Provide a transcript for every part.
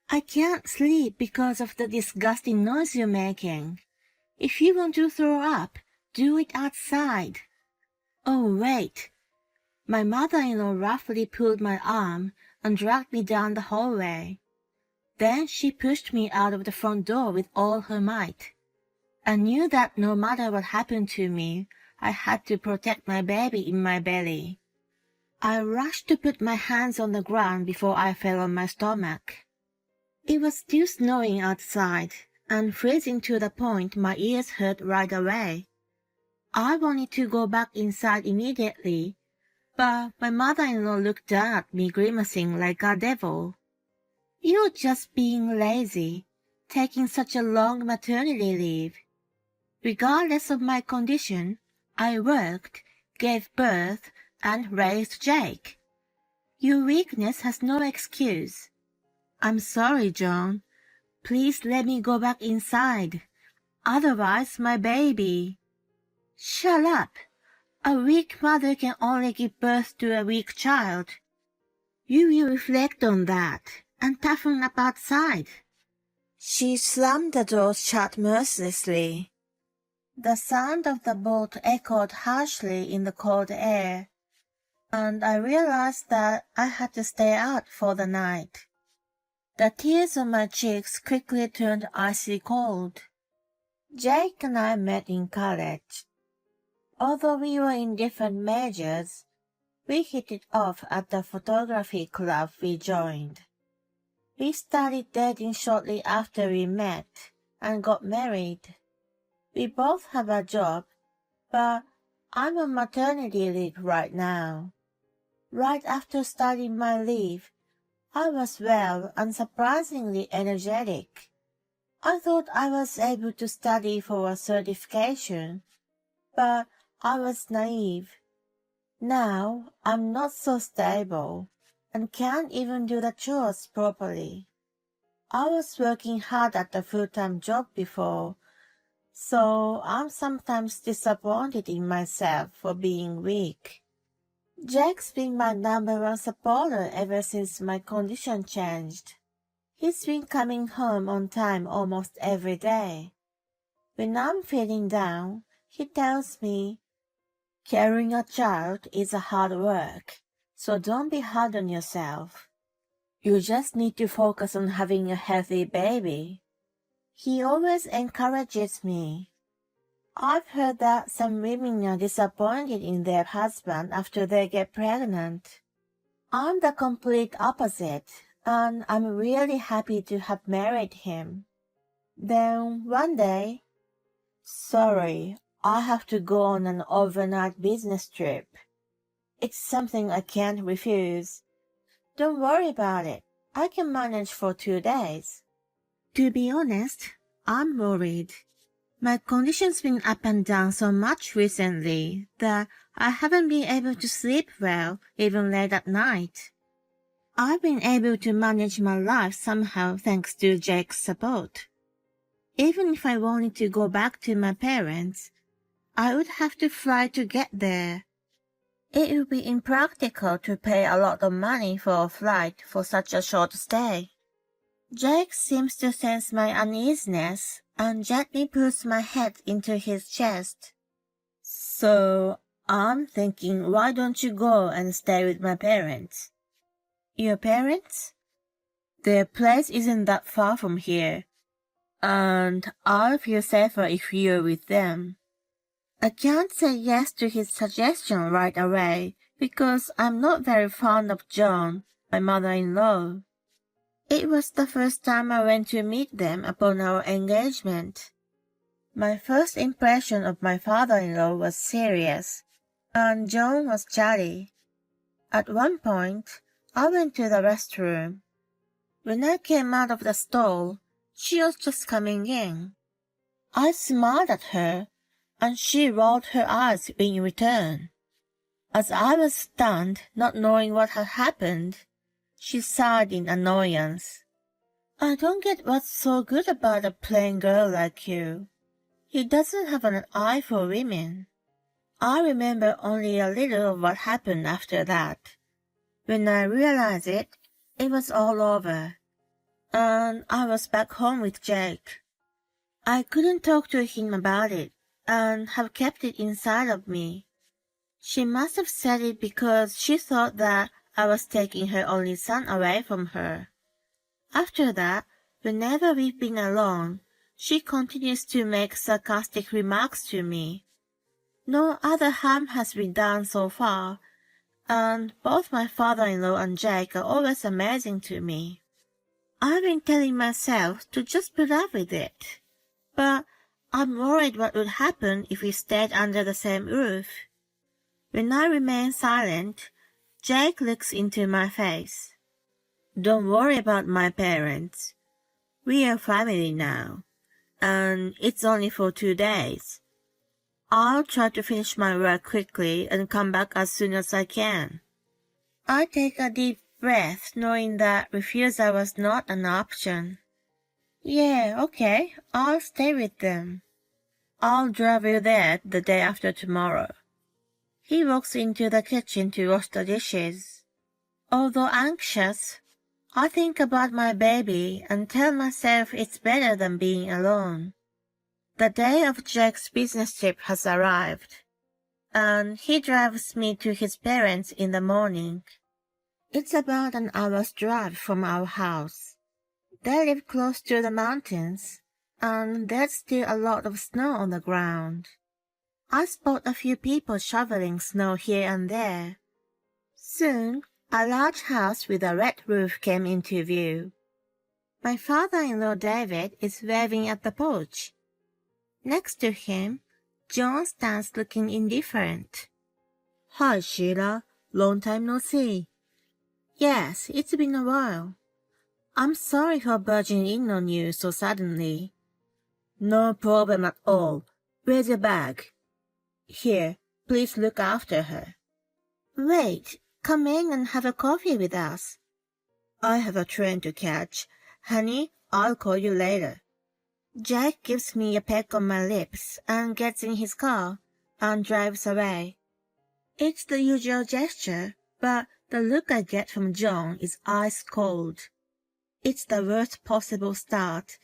I can't sleep because of the disgusting noise you're making. If you want to throw up, do it outside. Oh, wait. My mother-in-law roughly pulled my arm and dragged me down the hallway. Then she pushed me out of the front door with all her might. I knew that no matter what happened to me, I had to protect my baby in my belly. I rushed to put my hands on the ground before I fell on my stomach. It was still snowing outside, and freezing to the point my ears hurt right away. I wanted to go back inside immediately, but my mother-in-law looked down at me grimacing like a devil. "You're just being lazy, taking such a long maternity leave. Regardless of my condition, I worked, gave birth, and raised Jake. Your weakness has no excuse. I'm sorry, John. Please let me go back inside. Otherwise, my baby." "Shut up. A weak mother can only give birth to a weak child. You will reflect on that and toughen up outside." She slammed the door shut mercilessly. The sound of the bolt echoed harshly in the cold air, and I realized that I had to stay out for the night. The tears on my cheeks quickly turned icy cold. Jake and I met in college. Although we were in different majors, we hit it off at the photography club we joined. We started dating shortly after we met and got married. We both have a job, but I'm on maternity leave right now. Right after starting my leave, I was well and surprisingly energetic. I thought I was able to study for a certification, but I was naive. Now I'm not so stable and can't even do the chores properly. I was working hard at a full-time job before, so I'm sometimes disappointed in myself for being weak. Jake's been my number one supporter ever since my condition changed. He's been coming home on time almost every day. When I'm feeling down, he tells me, "Carrying a child is a hard work, so don't be hard on yourself. You just need to focus on having a healthy baby." He always encourages me. I've heard that some women are disappointed in their husband after they get pregnant. I'm the complete opposite, and I'm really happy to have married him. Then one day, "Sorry, I have to go on an overnight business trip. It's something I can't refuse. Don't worry about it. I can manage for 2 days." To be honest, I'm worried. My condition's been up and down so much recently that I haven't been able to sleep well, even late at night. I've been able to manage my life somehow thanks to Jake's support. Even if I wanted to go back to my parents, I would have to fly to get there. It would be impractical to pay a lot of money for a flight for such a short stay. Jake seems to sense my uneasiness and gently puts my head into his chest. "So, I'm thinking, why don't you go and stay with my parents?" "Your parents?" "Their place isn't that far from here, and I'll feel safer if you're with them." I can't say yes to his suggestion right away because I'm not very fond of John, my mother-in-law. It was the first time I went to meet them upon our engagement. My first impression of my father-in-law was serious, and John was chatty. At one point, I went to the restroom. When I came out of the stall, she was just coming in. I smiled at her, and she rolled her eyes in return. As I was stunned, not knowing what had happened, she sighed in annoyance. "I don't get what's so good about a plain girl like you. He doesn't have an eye for women." I remember only a little of what happened after that. When I realized it, it was all over. and I was back home with Jake. I couldn't talk to him about it and have kept it inside of me. She must have said it because she thought that I was taking her only son away from her. After that, whenever we've been alone, she continues to make sarcastic remarks to me. No other harm has been done so far, and both my father-in-law and Jake are always amazing to me. I've been telling myself to just put up with it, but I'm worried what would happen if we stayed under the same roof. When I remain silent, Jake looks into my face. Don't worry about my parents. We are family now, and it's only for 2 days. I'll try to finish my work quickly and come back as soon as I can. I take a deep breath, knowing that refusal was not an option. Yeah, okay, I'll stay with them. I'll drive you there the day after tomorrow. He walks into the kitchen to wash the dishes. Although anxious, I think about my baby and tell myself it's better than being alone. The day of Jack's business trip has arrived, and he drives me to his parents in the morning. It's about an hour's drive from our house. They live close to the mountains, and there's still a lot of snow on the ground. I spot a few people shoveling snow here and there. Soon, a large house with a red roof came into view. My father-in-law David is waving at the porch. Next to him, John stands looking indifferent. Hi, Sheila. Long time no see. Yes, it's been a while. I'm sorry for barging in on you so suddenly. No problem at all. Where's your bag? Here, please look after her. Wait, come in and have a coffee with us. I have a train to catch. Honey, I'll call you later. Jack gives me a peck on my lips and gets in his car and drives away. It's the usual gesture, but the look I get from John is ice cold. It's the worst possible start,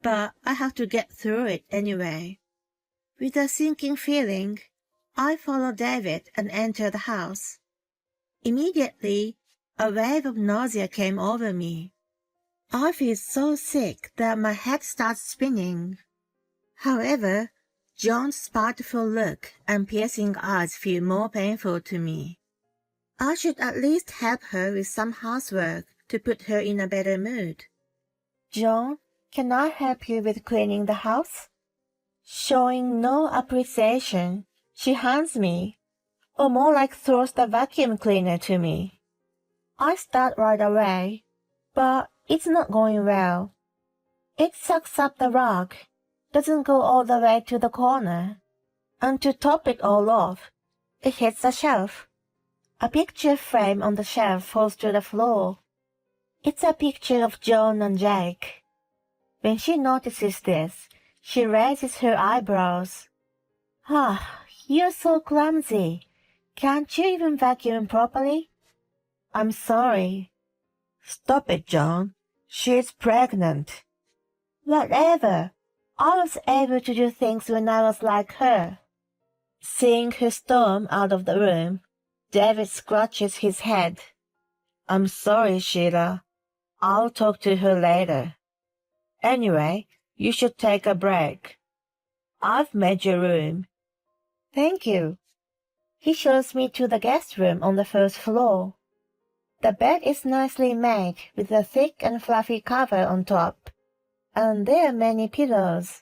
but I have to get through it anyway. With a sinking feeling, I follow David and enter the house. Immediately, a wave of nausea came over me. I feel so sick that my head starts spinning. However, John's spiteful look and piercing eyes feel more painful to me. I should at least help her with some housework to put her in a better mood. John, can I help you with cleaning the house? Showing no appreciation, she hands me, or more like throws the vacuum cleaner to me. I start right away, but it's not going well. It sucks up the rug, doesn't go all the way to the corner, and to top it all off, it hits a shelf. A picture frame on the shelf falls to the floor. It's a picture of John and Jake. When she notices this, she raises her eyebrows. Ah, you're so clumsy. Can't you even vacuum properly? I'm sorry. Stop it, John. She's pregnant. Whatever. I was able to do things when I was like her. Seeing her storm out of the room, David scratches his head. I'm sorry, Sheila. I'll talk to her later. Anyway, you should take a break. I've made your room. Thank you. He shows me to the guest room on the first floor. The bed is nicely made with a thick and fluffy cover on top, and there are many pillows.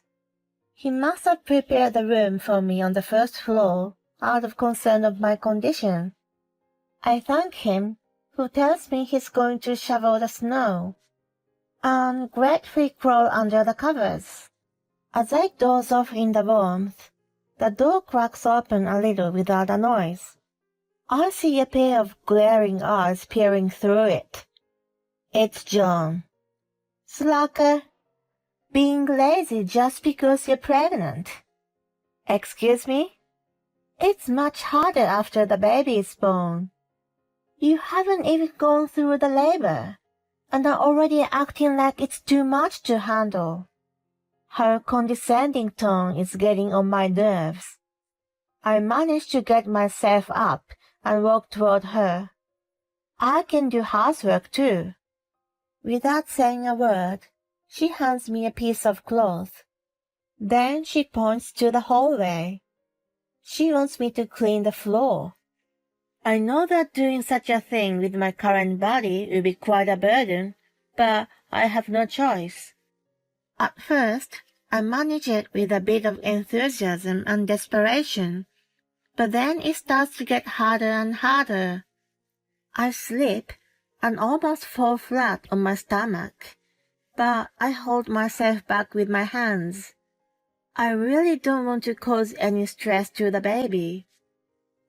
He must have prepared the room for me on the first floor out of concern of my condition. I thank him, who tells me he's going to shovel the snow, and gratefully crawl under the covers. As I doze off in the warmth, the door cracks open a little without a noise. I see a pair of glaring eyes peering through it. It's John. Slacker. Being lazy just because you're pregnant. Excuse me? It's much harder after the baby is born. You haven't even gone through the labor, and are already acting like it's too much to handle. Her condescending tone is getting on my nerves. I manage to get myself up and walk toward her. I can do housework too. Without saying a word, she hands me a piece of cloth. Then she points to the hallway. She wants me to clean the floor. I know that doing such a thing with my current body will be quite a burden, but I have no choice. At first, I manage it with a bit of enthusiasm and desperation, but then it starts to get harder and harder. I slip and almost fall flat on my stomach, but I hold myself back with my hands. I really don't want to cause any stress to the baby.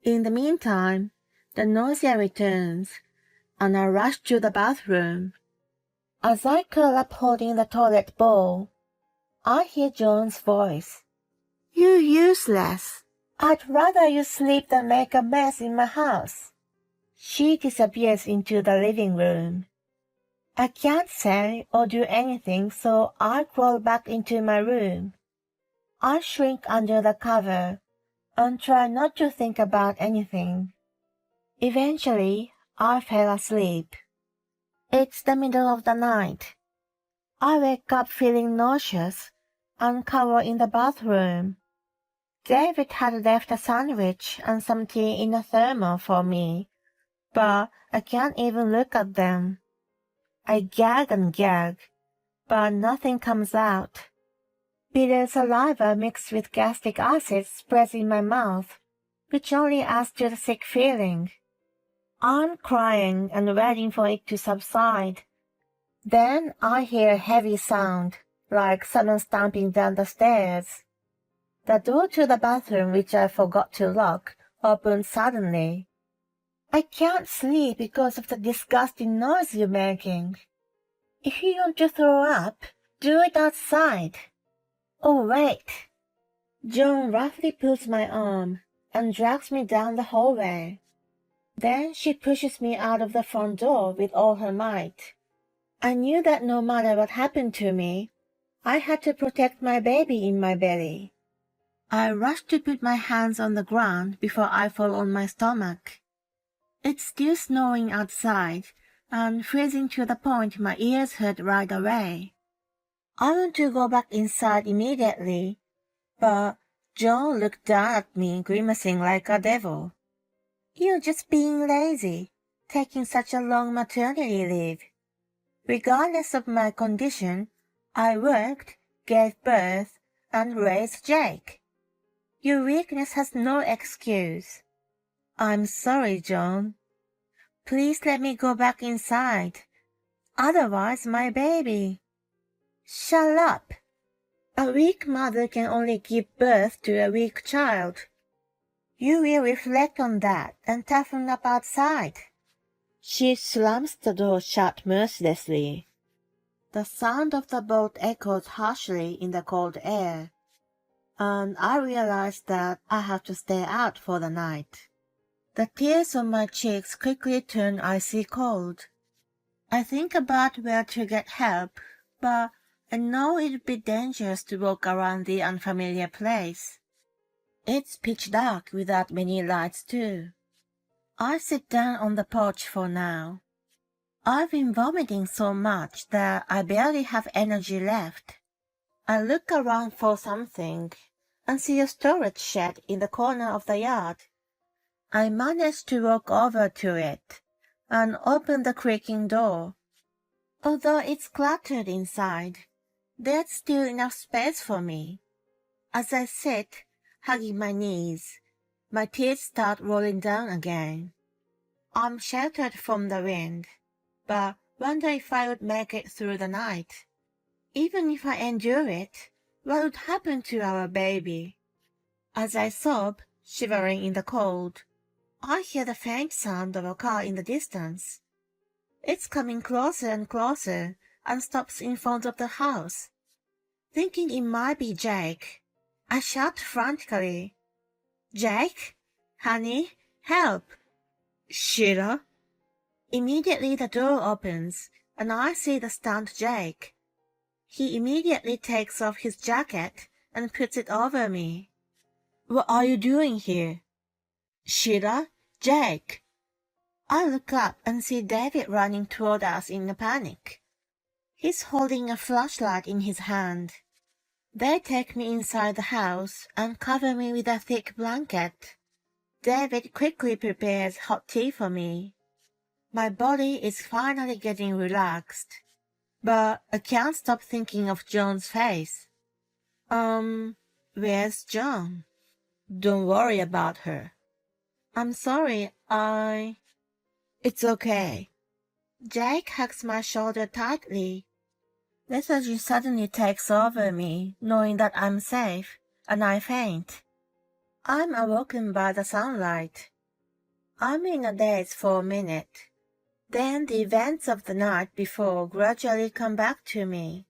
In the meantime, the nausea returns, and I rush to the bathroom. As I curl up holding the toilet bowl, I hear Joan's voice. "You useless! I'd rather you sleep than make a mess in my house." She disappears into the living room. I can't say or do anything, so I crawl back into my room. I shrink under the cover and try not to think about anything. Eventually, I fell asleep. It's the middle of the night. I wake up feeling nauseous and cower in the bathroom. David had left a sandwich and some tea in a thermal for me, but I can't even look at them. I gag and gag, but nothing comes out. Bitter saliva mixed with gastric acid spreads in my mouth, which only adds to the sick feeling. I'm crying and waiting for it to subside. Then I hear a heavy sound, like someone stamping down the stairs. The door to the bathroom, which I forgot to lock, opened suddenly. I can't sleep because of the disgusting noise you're making. If you want to throw up, do it outside. Oh, wait. Joan roughly pulls my arm and drags me down the hallway. Then she pushes me out of the front door with all her might. I knew that no matter what happened to me, I had to protect my baby in my belly. I rushed to put my hands on the ground before I fall on my stomach. It's still snowing outside and freezing to the point my ears hurt right away. I want to go back inside immediately, but Joan looked down at me grimacing like a devil. "You're just being lazy, taking such a long maternity leave. Regardless of my condition, I worked, gave birth, and raised Jake. Your weakness has no excuse." "I'm sorry, Joan. Please let me go back inside. Otherwise, my baby—" "Shut up. A weak mother can only give birth to a weak child. You will reflect on that and toughen up outside." She slams the door shut mercilessly. The sound of the boat echoes harshly in the cold air, and I realize that I have to stay out for the night. The tears on my cheeks quickly turn icy cold. I think about where to get help, but I know it'd be dangerous to walk around the unfamiliar place. It's pitch dark without many lights too. I sit down on the porch for now. I've been vomiting so much that I barely have energy left. I look around for something and see a storage shed in the corner of the yard. I manage to walk over to it and open the creaking door. Although it's cluttered inside, there's still enough space for me. As I sit, hugging my knees, my tears start rolling down again. I'm sheltered from the wind, but wonder if I would make it through the night. Even if I endure it, what would happen to our baby? As I sob, shivering in the cold, I hear the faint sound of a car in the distance. It's coming closer and closer and stops in front of the house. Thinking it might be Jake, I shout frantically, "Jake? Honey, help!" "Sheila?" Immediately the door opens and I see the stunned Jake. He immediately takes off his jacket and puts it over me. What are you doing here? Sheila? Jake! I look up and see David running toward us in a panic. He's holding a flashlight in his hand. They take me inside the house and cover me with a thick blanket. David quickly prepares hot tea for me. My body is finally getting relaxed, but I can't stop thinking of John's face. Where's John? Don't worry about her. I'm sorry, It's okay. Jake hugs my shoulder tightly. Lethargy suddenly takes over me, knowing that I'm safe, and I faint. I'm awoken by the sunlight. I'm in a daze for a minute. Then the events of the night before gradually come back to me.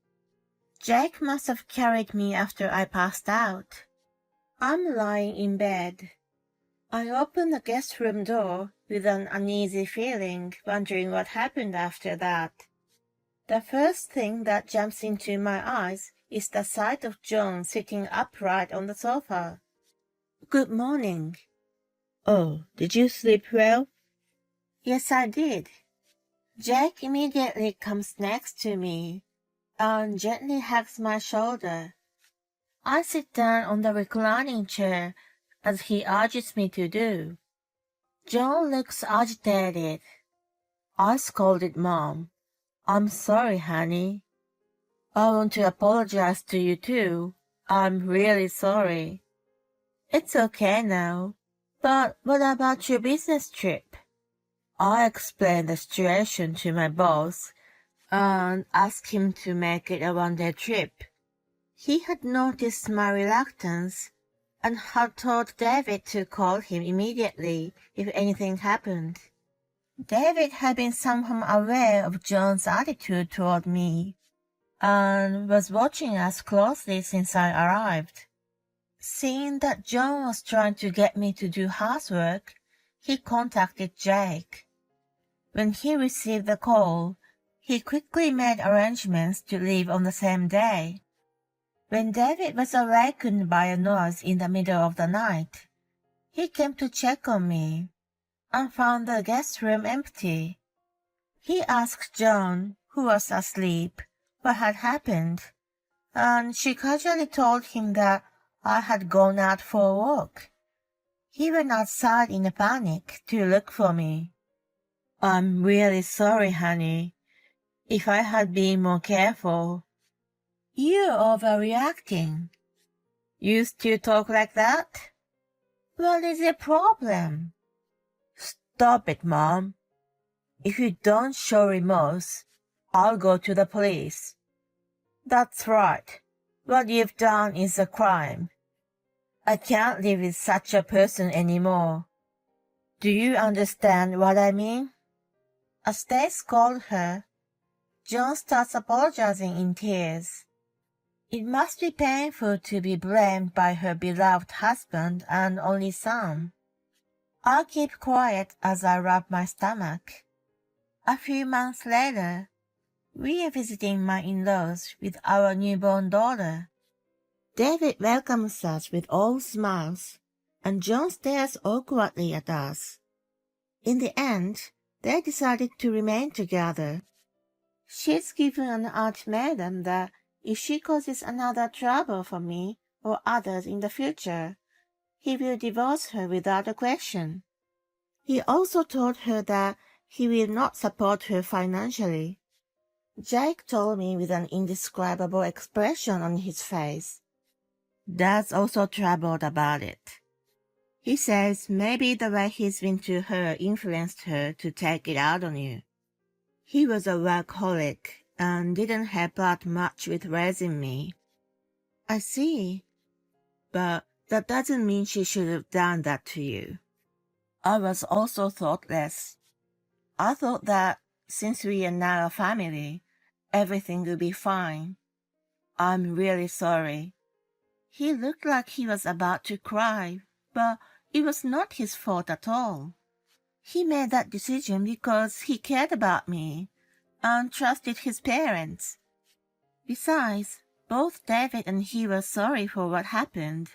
Jake must have carried me after I passed out. I'm lying in bed. I open the guest room door with an uneasy feeling, wondering what happened after that. The first thing that jumps into my eyes is the sight of John sitting upright on the sofa. Good morning. Oh, did you sleep well? Yes, I did. Jake immediately comes next to me and gently hugs my shoulder. I sit down on the reclining chair as he urges me to do. John looks agitated. I scolded Mom. I'm sorry, honey. I want to apologize to you too. I'm really sorry. It's okay now. But what about your business trip? I explained the situation to my boss and asked him to make it a one-day trip. He had noticed my reluctance and had told David to call him immediately if anything happened. David had been somehow aware of John's attitude toward me and was watching us closely since I arrived. Seeing that John was trying to get me to do housework, he contacted Jake. When he received the call, he quickly made arrangements to leave on the same day. When David was awakened by a noise in the middle of the night, he came to check on me and found the guest room empty. He asked John, who was asleep, what had happened, and she casually told him that I had gone out for a walk. He went outside in a panic to look for me. I'm really sorry, honey. If I had been more careful. You're overreacting. You still talk like that? What is the problem? Stop it, Mom. If you don't show remorse, I'll go to the police. That's right. What you've done is a crime. I can't live with such a person anymore. Do you understand what I mean? As they scold her, John starts apologizing in tears. It must be painful to be blamed by her beloved husband and only son. I keep quiet as I rub my stomach. A few months later, we are visiting my in-laws with our newborn daughter. David welcomes us with all smiles, and John stares awkwardly at us. In the end, they decided to remain together. She's given an ultimatum that if she causes another trouble for me or others in the future, he will divorce her without a question. He also told her that he will not support her financially. Jake told me with an indescribable expression on his face. Dad's also troubled about it. He says maybe the way he's been to her influenced her to take it out on you. He was a workaholic and didn't help out much with raising me. I see. But that doesn't mean she should have done that to you. I was also thoughtless. I thought that since we are now a family, everything will be fine. I'm really sorry. He looked like he was about to cry, but it was not his fault at all. He made that decision because he cared about me and trusted his parents. Besides, both David and he were sorry for what happened,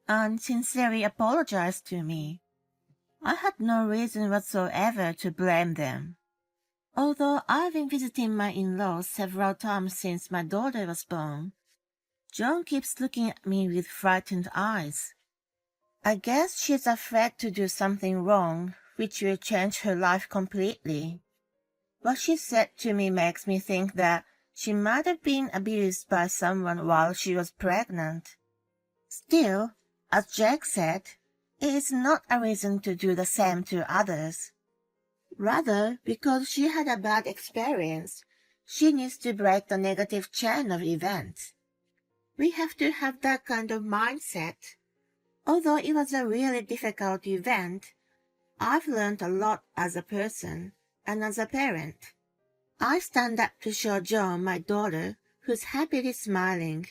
and sincerely apologized to me. I had no reason whatsoever to blame them. Although I've been visiting my in-laws several times since my daughter was born, Joan keeps looking at me with frightened eyes. I guess she's afraid to do something wrong, which will change her life completely. What she said to me makes me think that she might have been abused by someone while she was pregnant. Still, as Jack said, it is not a reason to do the same to others. Rather, because she had a bad experience, she needs to break the negative chain of events. We have to have that kind of mindset. Although it was a really difficult event, I've learned a lot as a person and as a parent. I stand up to show Joan, my daughter, who's happily smiling.